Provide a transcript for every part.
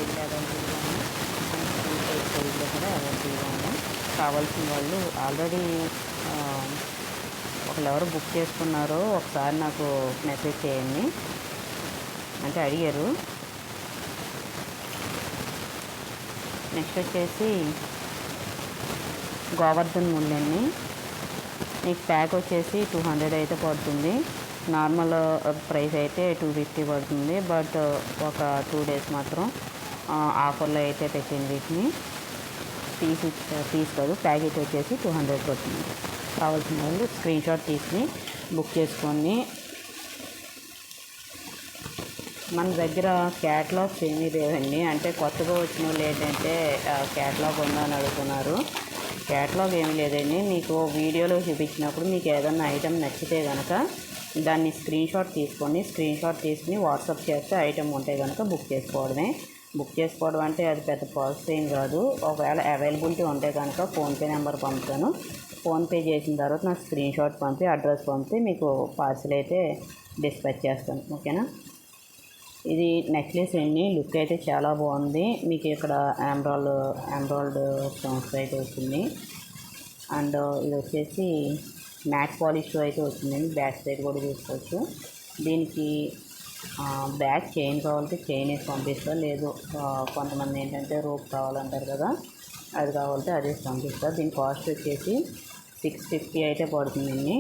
సైజులో అవైలబుల్గా ఉన్నాయి, అండ్ ఫుల్ సైజులో కూడా అవైలబుల్గా ఉన్నాయి. కావాల్సిన వాళ్ళు ఆల్రెడీ ఒకరు బుక్ చేసుకున్నారో ఒకసారి నాకు మెసేజ్ చేయండి అంటే అడిగారు. నెక్స్ట్ వచ్చేసి గోవర్ధన్ ముళ్ళండి. మీకు ప్యాక్ వచ్చేసి 200 అయితే పడుతుంది. నార్మల్ ప్రైస్ అయితే 250 పడుతుంది. బట్ ఒక 2 days మాత్రం ఆఫర్లో అయితే పెట్టింది. వీటిని పీస్ కాదు, ప్యాకెట్ వచ్చేసి 200 పడుతుంది. కావాల్సిన వాళ్ళు స్క్రీన్ షాట్ తీసి బుక్ చేసుకోండి. మన దగ్గర క్యాటలాగ్స్ ఏమీ లేవండి. అంటే కొత్తగా వచ్చిన వాళ్ళు ఏంటంటే క్యాటలాగ్ ఉందా అని అడుగుతున్నారు. క్యాటలాగ్ ఏమీ లేదండి. మీకు వీడియోలో చూపించినప్పుడు మీకు ఏదైనా ఐటెం నచ్చితే కనుక దాన్ని స్క్రీన్ షాట్ తీసుకోండి. స్క్రీన్ షాట్ తీసుకుని వాట్సాప్ చేస్తే ఐటెం ఉంటే కనుక బుక్ చేసుకోవడమే. బుక్ చేసుకోవడం అంటే అది పెద్ద ప్రాసెస్ ఏం కాదు. ఒకవేళ అవైలబిలిటీ ఉంటే కనుక ఫోన్పే నెంబర్ పంపుతాను. ఫోన్పే చేసిన తర్వాత నాకు స్క్రీన్ షాట్ పంపి అడ్రస్ పంపి మీకు పార్సిల్ అయితే డిస్పాచ్ చేస్తాను. ఓకేనా. ఇది నెక్లెస్ అండి. లుక్ అయితే చాలా బాగుంది. మీకు ఇక్కడ ఎమరాల్డ్ స్టోన్స్ అయితే వచ్చింది. అండ్ ఇది వచ్చేసి మ్యాట్ పాలిష్ అయితే వచ్చిందండి. బ్యాక్ సైడ్ కూడా చూసుకోవచ్చు. దీనికి బ్యాక్ చైన్ కావాలంటే చైన్ వేసి పంపిస్తా. లేదు కొంతమంది ఏంటంటే రోప్ కావాలంటారు కదా, అది కావాలంటే అదే పంపిస్తా. దీని కాస్ట్ వచ్చేసి 650 అయితే పడుతుందండి.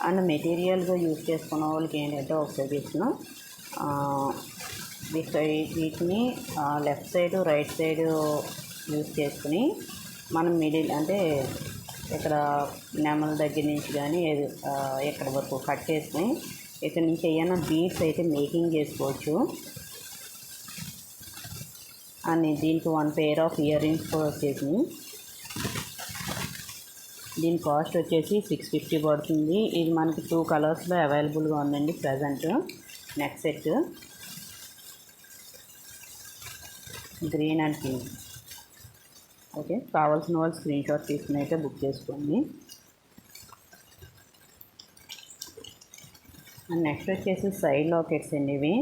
అండ్ మెటీరియల్గా యూజ్ చేసుకున్న వాళ్ళకి ఏంటంటే ఒకసారి ఇస్తున్నాం. వీటిని left side right side use చేసుకుని మనం మిడిల్ అంటే ఇక్కడ నెమల దగ్గర నుంచి కానీ ఎక్కడ వరకు కట్ చేసుకుని ఇక్కడ నుంచి ఏమైనా బీడ్స్ అయితే మేకింగ్ చేసుకోవచ్చు. అని దీనికి 1 pair ఆఫ్ ఇయర్ రింగ్స్ కూడా వచ్చేసి దీని కాస్ట్ వచ్చేసి 650 పడుతుంది. ఇది మనకి 2 కలర్స్లో అవైలబుల్గా ఉందండి present. Neck set green and pink. Okay, కావాల్సిన వాళ్ళు స్క్రీన్ షాట్ తీసుకుని అయితే బుక్ చేసుకోండి. అండ్ నెక్స్ట్ వచ్చేసి సైడ్ లాకెట్స్ అండి. ఇవి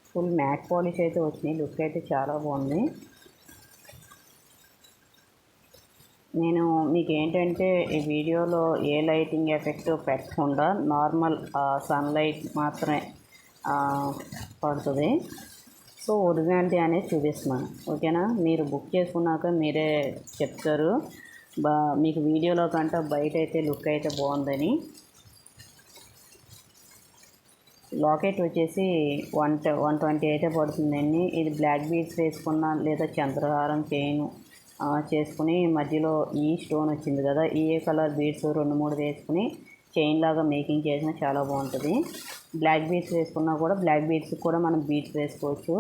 ఫుల్ మ్యాట్ పాలిష్ అయితే వచ్చినాయి. లుక్ అయితే చాలా బాగుంది. నేను మీకు ఏంటంటే ఈ వీడియోలో ఏ లైటింగ్ ఎఫెక్ట్ పెట్టకుండా నార్మల్ సన్లైట్ మాత్రమే పడుతుంది. సో ఒరిజినాలిటీ అనేది చూపిస్తున్నాను. ఓకేనా. మీరు బుక్ చేసుకున్నాక మీరే చెప్తారు మీకు వీడియోలో కంటే బయట అయితే లుక్ అయితే బాగుందని. లాకెట్ వచ్చేసి 120 అయితే పడుతుందండి. ఇది బ్లాక్ బీడ్స్ వేసుకున్న లేదా చంద్రహారం చైన్ చేసుకుని మధ్యలో ఈ స్టోన్ వచ్చింది కదా, ఈ కలర్ బీడ్స్ 2-3 వేసుకుని చైన్ లాగా మేకింగ్ చేసినా చాలా బాగుంటుంది. బ్లాక్ బీడ్స్ వేసుకున్నా కూడా బ్లాక్ బీడ్స్ కూడా మనం బీడ్స్ వేసుకోవచ్చు.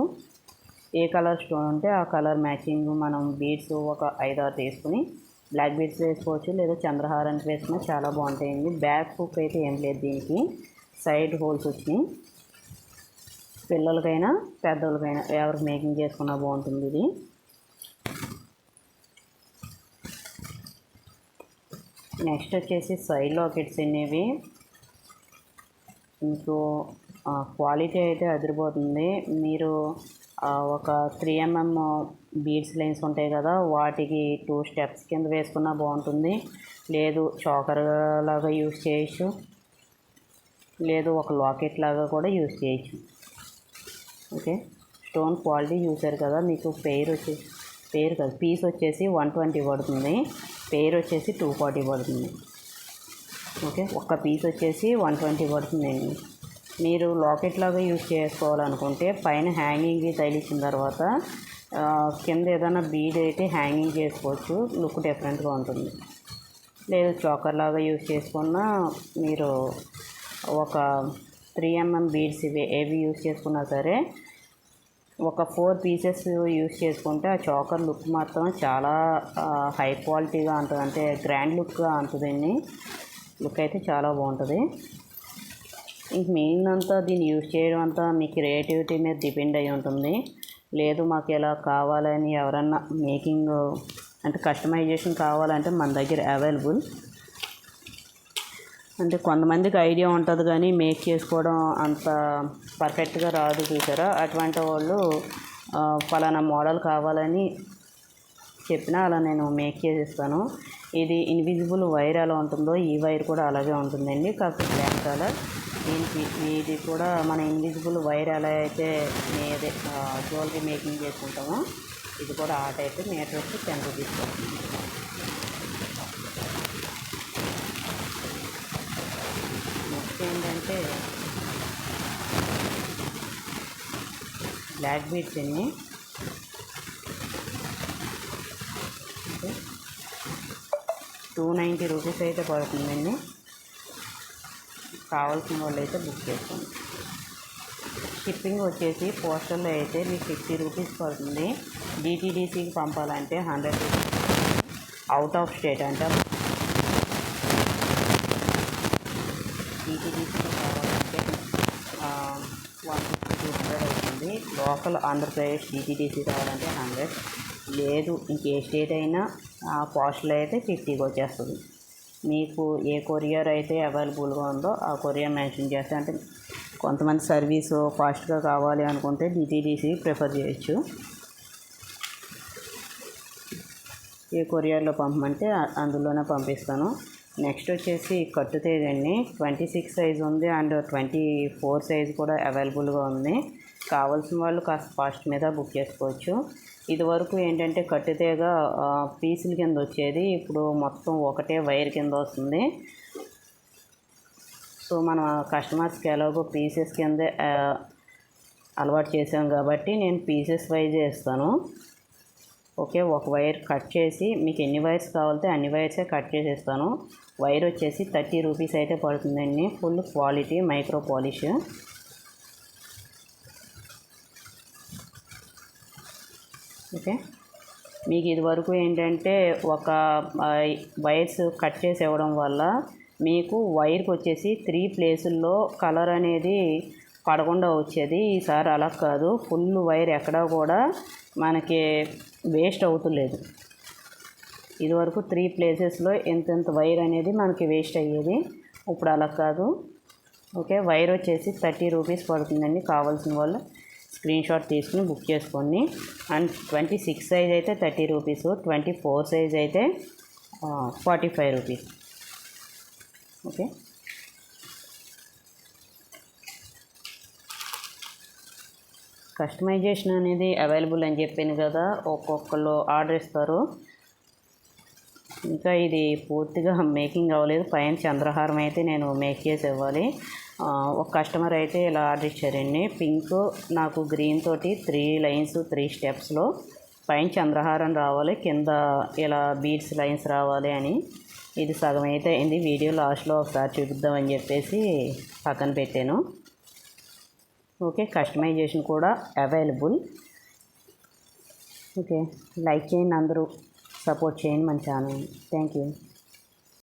ఏ కలర్ స్టోన్ ఉంటే ఆ కలర్ మ్యాచింగ్ మనం బీడ్స్ ఒక 5-6 తీసుకుని బ్లాక్ బీడ్స్ వేసుకోవచ్చు, లేదా చంద్రహారానికి వేసుకున్నా చాలా బాగుంటాయండి. బ్యాక్ హుక్ అయితే ఏం లేదు, దీనికి సైడ్ హోల్స్ వచ్చినాయి. పిల్లలకైనా పెద్దోళ్ళకైనా ఎవరికి మేకింగ్ చేసుకున్నా బాగుంటుంది ఇది. నెక్స్ట్ వచ్చేసి సైడ్ లాకెట్స్ అనేవి మీకు క్వాలిటీ అయితే అదిరిపోతుంది. మీరు ఒక 3mm బీడ్స్ లైన్స్ ఉంటాయి కదా, వాటికి 2 steps కింద వేసుకున్నా బాగుంటుంది. లేదు చాకర్ లాగా యూజ్ చేయొచ్చు, లేదు ఒక లాకెట్ లాగా కూడా యూజ్ చేయొచ్చు. ఓకే, స్టోన్ క్వాలిటీ చూసారు కదా. మీకు పీస్ వచ్చేసి 120 పడుతుంది. పెయిర్ వచ్చేసి 240 పడుతుంది. ఓకే, ఒక్క పీస్ వచ్చేసి 120 పడుతుందండి. మీరు లాకెట్ లాగా యూజ్ చేసుకోవాలనుకుంటే పైన హ్యాంగింగ్కి తగిలించిన తర్వాత కింద ఏదైనా బీడ్ అయితే హ్యాంగింగ్ చేసుకోవచ్చు, లుక్ డిఫరెంట్గా ఉంటుంది. లేదు చాకర్ లాగా యూజ్ చేసుకున్నా మీరు ఒక 3mm బీడ్స్ ఏవి యూజ్ చేసుకున్నా సరే ఒక 4 pieces యూజ్ చేసుకుంటే ఆ చాకర్ లుక్ మాత్రం చాలా హై క్వాలిటీగా ఉంటుంది. అంటే గ్రాండ్ లుక్గా ఉంటుందండి. లుక్ అయితే చాలా బాగుంటుంది. ఇంక మెయిన్ అంతా దీన్ని యూజ్ చేయడం అంతా మీ క్రియేటివిటీ మీద డిపెండ్ అయి ఉంటుంది. లేదు మాకు ఎలా కావాలని ఎవరన్నా మేకింగ్ అంటే కస్టమైజేషన్ కావాలంటే మన దగ్గర అవైలబుల్. అంటే కొంతమందికి ఐడియా ఉంటుంది కానీ మేక్ చేసుకోవడం అంత పర్ఫెక్ట్గా రాదు చూసారా, అటువంటి వాళ్ళు ఫలానా మోడల్ కావాలని చెప్పినా అలా నేను మేక్ చేసిస్తాను. ఇది ఇన్విజిబుల్ వైర్ ఎలా ఉంటుందో ఈ వైర్ కూడా అలాగే ఉంటుందండి, కాకపోతే బ్లాక్ కలర్. దీనికి ఇది కూడా మన ఇన్విజిబుల్ వైర్ ఎలా అయితే జ్యువెలరీ మేకింగ్ చేసుకుంటామో ఇది కూడా ఆ టైప్. మీటర్ వచ్చి 10 రూపీస్ పడుతుంది. నెక్స్ట్ ఏంటంటే బ్లాక్ బీడ్స్ అన్ని 290 రూపీస్ అయితే పడుతుందండి. కావాల్సిన వాళ్ళు అయితే బుక్ చేసుకోండి. షిప్పింగ్ వచ్చేసి పోస్టల్లో అయితే మీకు 50 రూపీస్ పడుతుంది. డిటీడీసీకి పంపాలంటే 100 రూపీస్. అవుట్ ఆఫ్ స్టేట్ అంటే డిటీడీసీకి కావాలంటే 150 200 అవుతుంది. లోకల్ ఆంధ్రప్రదేశ్ డిటీడీసీ కావాలంటే 100. లేదు ఇంకే స్టేట్ అయినా పోస్టల్ అయితే 50కి వచ్చేస్తుంది. మీకు ఏ కొరియర్ అయితే అవైలబుల్గా ఉందో ఆ కొరియర్ మెన్షన్ చేస్తే, అంటే కొంతమంది సర్వీసు ఫాస్ట్గా కావాలి అనుకుంటే డిటీడీసీ ప్రిఫర్ చేయొచ్చు. ఏ కొరియర్లో పంపమంటే అందులోనే పంపిస్తాను. నెక్స్ట్ వచ్చేసి కట్టుతేదండి 26 సైజు ఉంది అండ్ 24 సైజు కూడా అవైలబుల్గా ఉంది. కావాల్సిన వాళ్ళు కాస్త ఫాస్ట్ మీద బుక్ చేసుకోవచ్చు. ఇదివరకు ఏంటంటే కట్టుతేగా పీసుల కింద వచ్చేది, ఇప్పుడు మొత్తం ఒకటే వైర్ కింద వస్తుంది. సో మనం కస్టమర్స్కి ఎలాగో పీసెస్ కిందే అలవాటు చేసాం కాబట్టి నేను పీసెస్ వైజే ఇస్తాను. ఓకే, ఒక వైర్ కట్ చేసి మీకు ఎన్ని వైర్స్ కావాలితే అన్ని వైర్సే కట్ చేసి ఇస్తాను. వైర్ వచ్చేసి 30 రూపీస్ అయితే పడుతుందండి. Full quality micro polish. Okay, మీకు ఇదివరకు ఏంటంటే ఒక వైర్స్ కట్ చేసి ఇవ్వడం వల్ల మీకు వైర్కి వచ్చేసి 3 ప్లేసుల్లో కలర్ అనేది పడకుండా వచ్చేది. ఈసారి అలా కాదు, ఫుల్ వైర్ ఎక్కడా కూడా మనకి వేస్ట్ అవుతలేదు. ఇదివరకు 3 ప్లేసెస్లో ఎంతెంత వైర్ అనేది మనకి వేస్ట్ అయ్యేది, ఇప్పుడు అలా కాదు. ఓకే, వైర్ వచ్చేసి 30 రూపీస్ పడుతుందండి. కావాల్సిన వాళ్ళు స్క్రీన్ షాట్ తీసుకుని బుక్ చేసుకోండి. అండ్ 26 సైజ్ అయితే 30 రూపీస్, 24 సైజ్ అయితే 45 రూపీస్. ఓకే, కస్టమైజేషన్ అనేది అవైలబుల్ అని చెప్పాను కదా, ఒక్కొక్కరు ఆర్డర్ ఇస్తారు. ఇంకా ఇది పూర్తిగా మేకింగ్ అవ్వలేదు. పైన చంద్రహారం అయితే నేను మేక్ చేసి ఇవ్వాలి. ఒక కస్టమర్ అయితే ఇలా ఆర్డర్ ఇచ్చారండి. పింక్ నాకు గ్రీన్ తోటి 3 లైన్స్ 3 స్టెప్స్లో పైన చంద్రహారం రావాలి, కింద ఇలా బీడ్స్ లైన్స్ రావాలి అని. ఇది సగం అయితే అయింది. వీడియో లాస్ట్లో ఒకసారి చూపిద్దామని చెప్పేసి పక్కన పెట్టాను. ఓకే, కస్టమైజేషన్ కూడా అవైలబుల్. ఓకే, లైక్ చేయండి, అందరూ సపోర్ట్ చేయండి మన ఛానల్. Thank you.